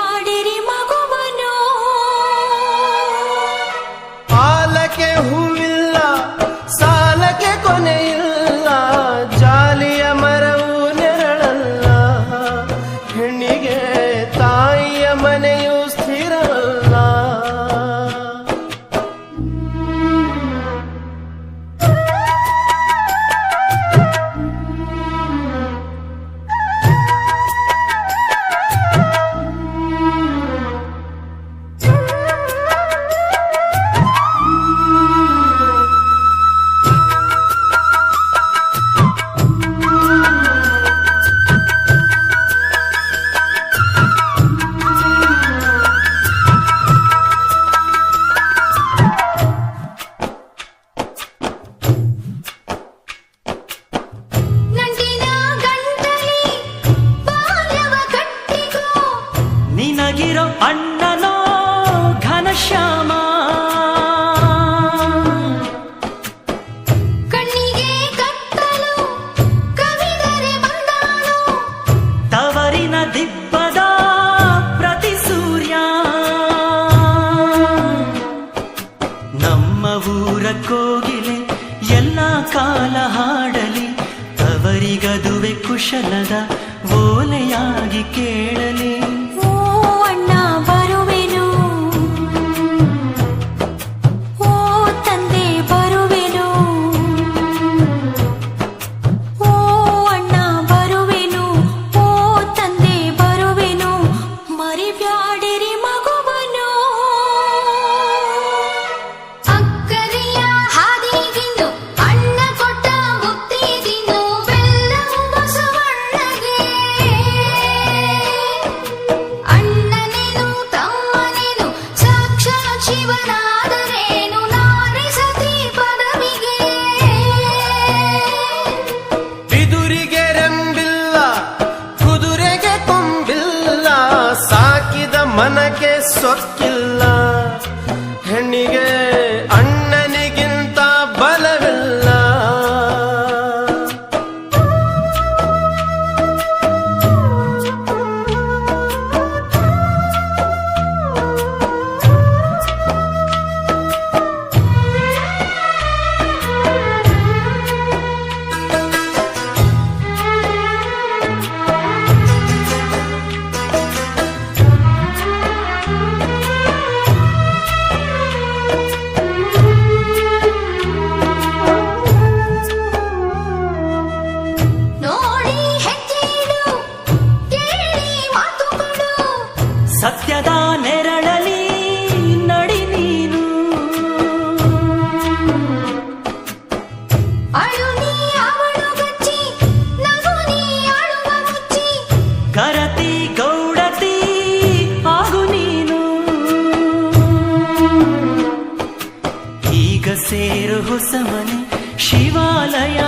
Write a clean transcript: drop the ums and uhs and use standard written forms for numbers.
ಬ್ಯಾಡಿರಿ ಮಗುವನು ಆಲಕ್ಕೆ ಹೂವಿಲ್ಲ ಸಾಲಕ್ಕೆ ಕೊನೆಯಿಲ್ಲ ಜಾಲಿಯ ಮರವು ನೆರಳಲ್ಲ ಹೆಣ್ಣಿಗೆ ತಾಯಿಯ ಮನೆಯು ಸ್ಥಿರವಲ್ಲ ನಿನಗಿರೋ ಅಣ್ಣನೋ ಘನಶ್ಯಾಮ ಕಣ್ಣಿಗೆ ಕತ್ತಲು ಕವಿದರೆ ಬಂದಾನು ತವರಿನ ದಿಬ್ಬದ ಪ್ರತಿ ಸೂರ್ಯ ನಮ್ಮ ಊರ ಕೋಗಿಲೆ ಎಲ್ಲ ಕಾಲ ಹಾಡಲಿ ತವರಿಗದುವೆ ಕುಶಲದ ಓಲೆಯಾಗಿ ಕೇಳಲಿ ಓ ಅಣ್ಣ ಬರುವೆನು ಓ ತಂದೆ ಬರುವೆನು ಓ ಅಣ್ಣ ಬರುವೆನು ಓ ತಂದೆ ಬರುವೆನು ಮರಿಬ್ಯಾಡಿರಿ ಮಗುವನು ಅಕ್ಕರೆಯ ಹಾದಿಗಿಂದು ಅಣ್ಣ ಕೊಟ್ಟ ಮುತ್ತಿದಿನ್ನು ಬೆಲ್ಲವು ಬಸವಣ್ಣಗೆ ಅಣ್ಣನೇನು ತಮ್ಮನೇನು ಸಾಕ್ಷಾತ್ ಶಿವನಾದರೇನು ನಾರಿ ಸತಿ ಪದವಿಗೆ ಬಿದುರಿಗೆ ರೆಂಬಿಲ್ಲ ಕುದುರೆಗೆ ಕೊಂಬಿಲ್ಲ ಸಾಕಿದ ಮನಕ್ಕೆ ಸೊಕ್ಕಿಲ್ಲ ಹೆಣ್ಣಿಗೆ ಅಣ್ಣನಿಗಿಂತ ಬಲವಿಲ್ಲ ನೋಡಿ ಹೆಜ್ಜೆಯಿಡು ಕೇಳಿ ಮಾತುಗಳು ಸತ್ಯದ ನೆರಳಲಿ ನಡಿ ನೀನು ಅಳು ನೀ ಅವಳು ಗಚ್ಚಿ ನಗು ನೀ ಅಳುವ ಮುಚ್ಚಿ ಕರತಿ ಗೌಡತಿ ಆಗು ನೀನು ಈಗ ಸೇರು ಹೊಸ ಮನೆ ಶಿವಾಲಯ